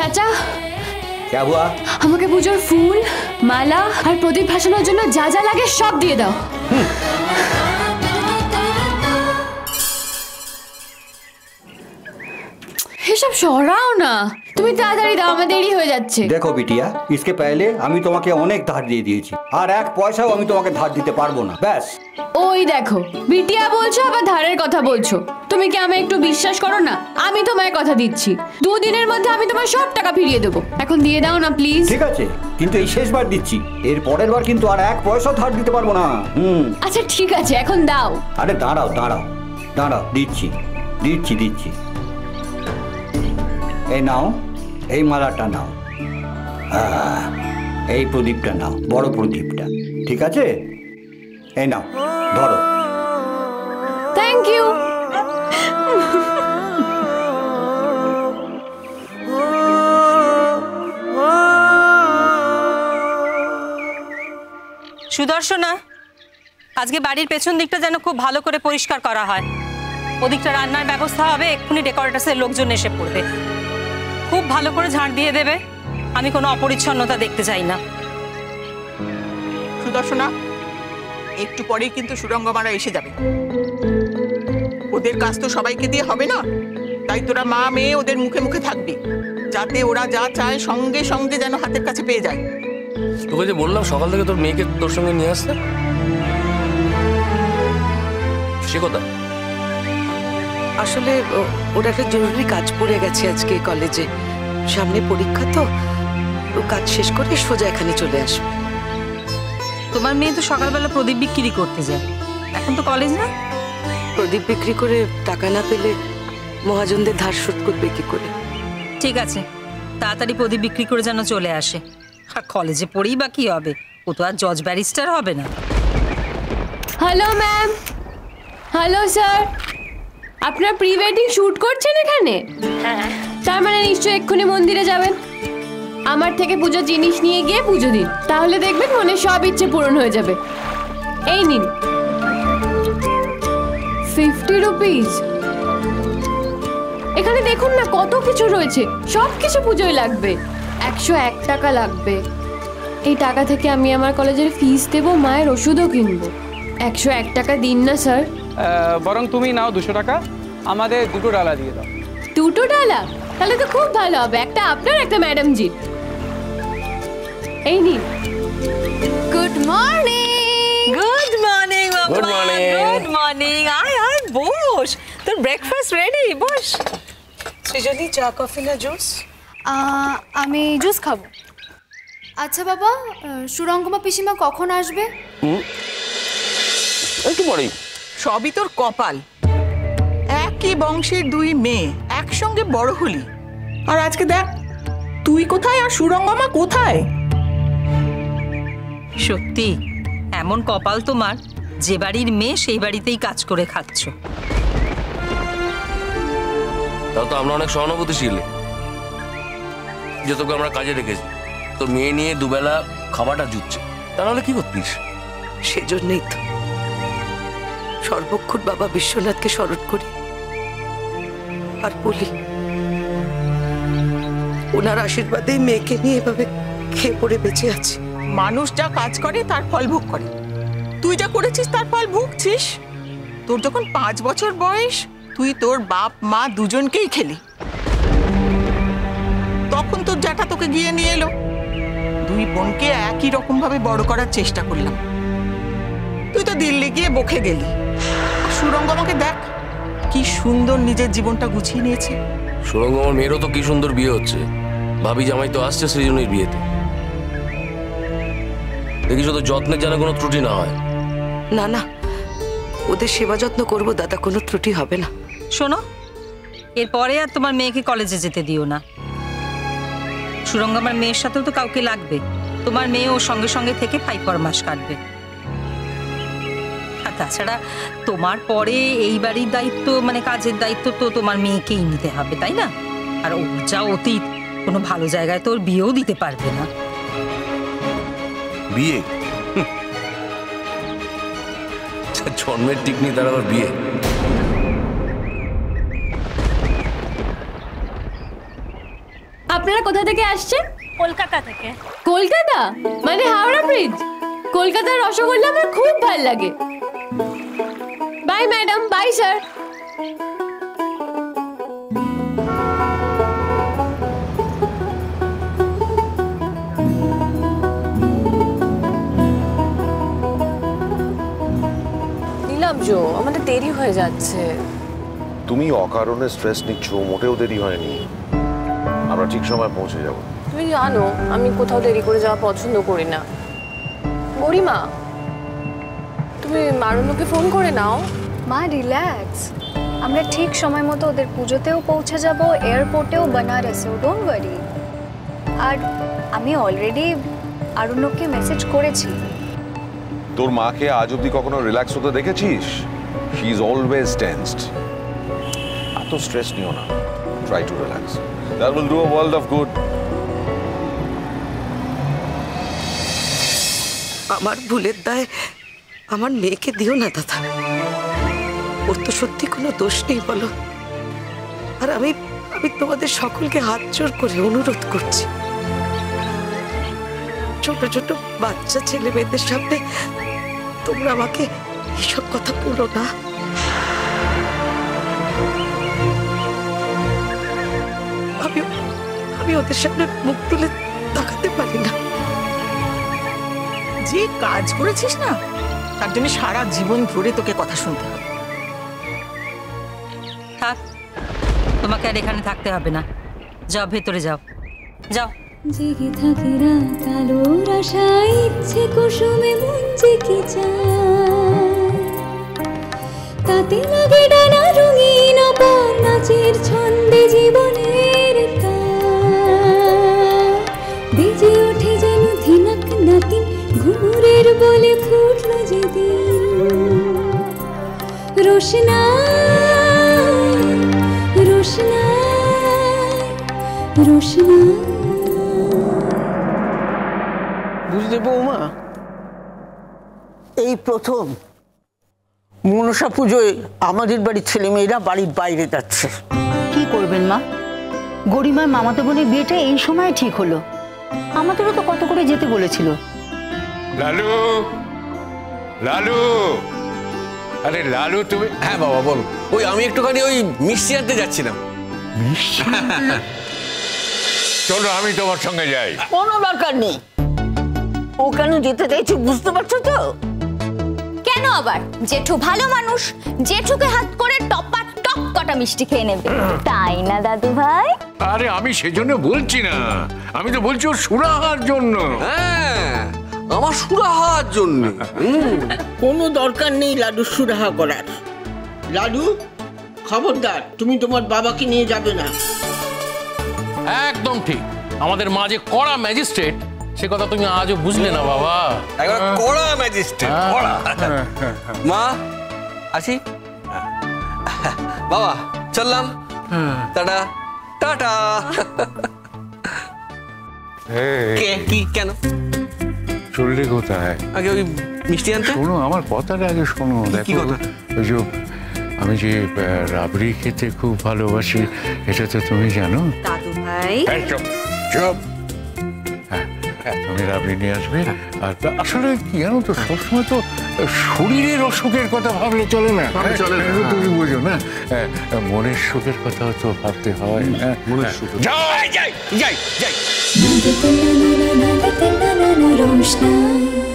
চাচা क्या हुआ? আমাকে পুজোর ফুল মালা আর প্রদীপ ভাসানোর জন্য যা যা লাগে সব দিয়ে দাও। এসব সরাও না, তুমি তাড়াতাড়ি দাও, আমার দেরি হয়ে যাচ্ছে। देखो बिटिया, इसके पहले আমি তোমাকে অনেক ধার দিয়ে দিয়েছি, আর এক পয়সাও আমি তোমাকে ধার দিতে পারবো না। ব্যাস। ওই দেখো, বিটিয়া বলছো আবার ধারের কথা বলছো। তুমি কি আমায় একটু বিশ্বাস করো না? আমি তোমায় কথা দিচ্ছি, 2 দিনের মধ্যে আমি তোমার সব টাকা ফিরিয়ে দেবো। এখন দিয়ে দাও না প্লিজ। ঠিক আছে, কিন্তু এই শেষবার দিচ্ছি, এর পরের বার কিন্তু আর এক পয়সাও ধার দিতে পারবো না। আচ্ছা ঠিক আছে, এখন দাও। আরে দাঁড়াও দাঁড়াও দাঁড়াও, দিচ্ছি দিচ্ছি দিচ্ছি। এই নাও, এই মালাটা নাও, এই প্রদীপটা নাও, বড় প্রদীপটা। ঠিক আছে, এই নাও, ধরো। Thank you. সুদর্শনা, আজকে বাড়ির পেছন দিকটা যেন খুব ভালো করে পরিষ্কার করা হয়। ওদিকটা রান্নার ব্যবস্থা হবে, এক্ষুনি ডেকোরেটার্সের লোকজন এসে পড়বে। খুব ভালো করে ঝাড় দিয়ে দেবে, আমি কোনো অপরিচ্ছন্নতা দেখতে চাই না। সুদর্শনা, একটু পরেই কিন্তু সুরঙ্গমারা এসে যাবে। ওদের কাজ তো সবাইকে দিয়ে হবে না, তাই তোরা মা মেয়ে ওদের মুখে মুখে থাকবি, যাতে ওরা যা চায় সঙ্গে সঙ্গে যেন হাতের কাছে পেয়ে যায়। তোকে যে বললাম সকাল থেকে তোর মেয়েকে তোর সঙ্গে নিয়ে আসতে, সে কোথায়? আসলে ওর একটা জরুরি কাজ পড়ে গেছে আজকে কলেজে, সামনে পরীক্ষা তো, ও কাজ শেষ করে সোজা এখানে চলে আসবে। তোমার মেয়ে তো সকালবেলা প্রদীপ বিক্রি করতে যায়, এখন তো কলেজ না। প্রদীপ বিক্রি করে টাকা না পেলে মহাজনদের ধার শোধ করবে কি করে? ঠিক আছে, তাড়াতাড়ি প্রদীপ বিক্রি করে যেন চলে আসে। আর কলেজে পড়েই বা কি হবে, ও তো আর জজ ব্যারিস্টার হবে না। Hello ma'am. হ্যালো স্যার, আপনারা প্রি ওয়েডিং শুট করছেন এখানে? হ্যাঁ। তার মানে নিশ্চয়ই এক্ষুনি মন্দিরে যাবেন। আমার থেকে পুজোর জিনিস নিয়ে গিয়ে পুজো দিন, তাহলে দেখবেন মনে সব ইচ্ছে পূরণ হয়ে যাবে। এই নিন 50 রুপিস। এখানে দেখুন না কত কিছু রয়েছে, সব কিছু পুজোয় লাগবে। 101 টাকা লাগবে। এই টাকা থেকে আমি আমার কলেজের ফিস দেবো, মায়ের ওষুধও কিনবো। 101 টাকা দিন না স্যার। বরং তুমি নাও 200 টাকা, আমাদের 2টো ডালা দিয়ে দাও। 2টো ডালা? তাহলে তো খুব ভালো হবে, একটা আপনার একটা ম্যাডাম জি। এই নিন। Good morning. গুড মর্নিং বাবা। Good morning. Good morning. আয় আয় বস, তোর ব্রেকফাস্ট রেডি, বস। সৃজনী, চা কফি না জুস? আমি জুস খাবো। আচ্ছা বাবা, সুরঙ্গমা পিসিমা কখন আসবে? একটু পরেই। সবই তোর কপাল, একই বংশের 2 মেয়ে একসঙ্গে বড় হলি, আর আজকে দেখ তুই কোথায় আর সুরঙ্গমা কোথায়। সত্যি এমন কপাল তোমার, যে বাড়ির মেয়ে সেই বাড়িতেই কাজ করে খাচ্ছ। তাও তো আমরা অনেক সহানুভূতিশীল, যে তোকে আমরা কাজে রেখেছি, তোর মেয়ে নিয়ে দুবেলা খাবারটা জুটছে, তাহলে কি করতিস? সেজন্যই তো সর্বক্ষণ বাবা বিশ্বনাথকে স্মরণ করি আর বলি, ওনার আশীর্বাদেই মেয়েকে নিয়ে এভাবে খেয়ে পড়ে বেঁচে আছে। মানুষ যা কাজ করে তার ফল ভোগ করে, তুই যা করেছিস তার ফল ভুগছিস। তোর যখন 5 বছর বয়স, তুই তোর বাপ মা দুজনকেই খেলি, তখন তোর জ্যাঠা তোকে গিয়ে নিয়ে এলো। 2 বোনকে একই রকম ভাবে বড় করার চেষ্টা করলাম, তুই তো দিল্লি গিয়ে বকে গেলি। সুরঙ্গমাকে দেখ কি সুন্দর নিজের জীবনটা গুছিয়ে নিয়েছে। সুরঙ্গমার মেয়েরও তো কি সুন্দর বিয়ে হচ্ছে, ভাবি জামাই তো আসছে সৃজনীর বিয়েতে। দেখিস তো যত্নের যেন কোনো ত্রুটি না হয়। না না, ওদের সেবা যত্ন করবো দাদা, কোনো ত্রুটি হবে না। শোনো, এরপরে আর তোমার মেয়েকে কলেজে যেতে দিও না। সুরঙ্গমার মেয়ের সাথেও তো কাউকে লাগবে, তোমার মেয়ে ওর সঙ্গে সঙ্গে থেকে 5 মাস কাটবে। আর তাছাড়া তোমার পরে এই বাড়ির দায়িত্ব, মানে কাজের দায়িত্ব তো তোমার মেয়েকেই নিতে হবে, তাই না? আর ও যা অতীত, কোনো ভালো জায়গায় তো ওর বিয়েও দিতে পারবে না। বিয়ে? জন্মের ঠিক নেই তার আবার বিয়ে? আপনারা কোথা থেকে আসছেন? কলকাতা থেকে। কলকাতা মানে হাওড়া ব্রিজ? কলকাতার রসগোল্লা আমার খুব ভালো লাগে। Bye madam, bye sir. Nilabja, আমাদের দেরি হয়ে যাচ্ছে। তুমি অকারণে স্ট্রেস নিচ্ছ, মোটেও দেরি হয়নি, আমরা ঠিক সময় পৌঁছে যাব। তুমি জানো আমি কোথাও দেরি করে যাওয়া পছন্দ করি না। গরিমা, তুমি মারুনুকে ফোন করে নাও। মা রিল্যাক্স, আমরা ঠিক সময় মতো ওদের পুজোতেও পৌঁছে যাব, এয়ারপোর্টেও বেনারসেও, ডোন্ট ওয়ারি। আর আমি অলরেডি আরুণকে মেসেজ করেছি। তোর মাকে আজ অব্দি কখনো রিল্যাক্স হতে দেখেছিস? She is always tensed. এত স্ট্রেস নিও না, try to relax, that will do a world of good. আমার ভুলের দায় আমার মেয়েকে দিও না দাদা। ওর তো সত্যি কোনো দোষ নেই বলো। আর আমি তোমাদের সকলকে হাত জোর করে অনুরোধ করছি, ছোট ছোট বাচ্চা ছেলে মেয়েদের সামনে তোমরা আমাকে এসব কথা বলো না। আমি ওদের সামনে মুখ তুলে তাকাতে পারি না। যে কাজ করেছিস না, তার জন্য সারা জীবন ধরে তোকে কথা শুনতে হবে। থাক, তোমাকে আর এখানে থাকতে হবে না, যাও ভেতরে যাও, যাও। জেগে থাকে রাত আলোর আশায়, ইচ্ছে কুসুমে মন জেগে যায়, তাতে লাগে ডানা রঙিন অপর নাচের ছন্দে জীবনের তার, বেজে ওঠে যেন ধিনাক নাতিন ঘুরের বলে ফুটল যেদিন, রোশনা রোশনা রোশনা। বুঝলে বৌমা, এই প্রথম মনসা পুজোয় আমাদের বাড়ির ছেলেমেয়েরা বাড়ির বাইরে যাচ্ছে। কি করবেন মা, গরিমার মামাতো বোনের বিয়েটা এই সময় ঠিক হলো, আমাদেরও তো কত করে যেতে বলেছিল। লালু, লালু, আরে লালু তুমি। হ্যাঁ বাবা বল। ওই আমি একটুখানি ওই মিষ্টি আনতে যাচ্ছিলাম। চলো আমি তোমার সঙ্গে যাই। কোনো দরকার নেই, ও কেন যেতে চাইছে বুঝতে পারছো তো? কেন আবার? জেঠু ভালো মানুষ, জেঠুকে হাত করে টপা টপ কটা মিষ্টি খেয়ে নেবে, তাই না দাদু ভাই? আরে আমি সেজন্য বলছি না, আমি তো বলছি ওর সুরাহার জন্য। হ্যাঁ, আমার সুরাহার জন্য। কোনো দরকার নেই লাডু সুরাহা করার। লাডু, খবরদার, তুমি তোমার বাবাকে নিয়ে যাবে না। একদম ঠিক, আমাদের মা যে কড়া ম্যাজিস্ট্রেট সে কথা তুমি আজও বুঝলে না বাবা। একবার কড়া ম্যাজিস্ট্রেট, কড়া। মা আসি বাবা, চললাম, টাটা টাটা। কি কেন চললে কোথায়? আগে ওই মিষ্টি আনতে। শোনো আমার কথাটা আগে শোনো। দেখো ওই যে আমি যে রাবড়ি খেতে খুব ভালোবাসি, এটা তো তুমি জানো দাদু ভাই। চুপ চুপ, তুমি রাবড়ি নিয়ে আসবে। আর আসলে কি জানো তো, সবসময় তো শরীরের অসুখের কথা ভাবলে চলে না, তুমি বুঝো না, মনের সুখের কথাও তো ভাবতে হয়। মনের সুখ। যাই যাই যাই যাই। रोशनाई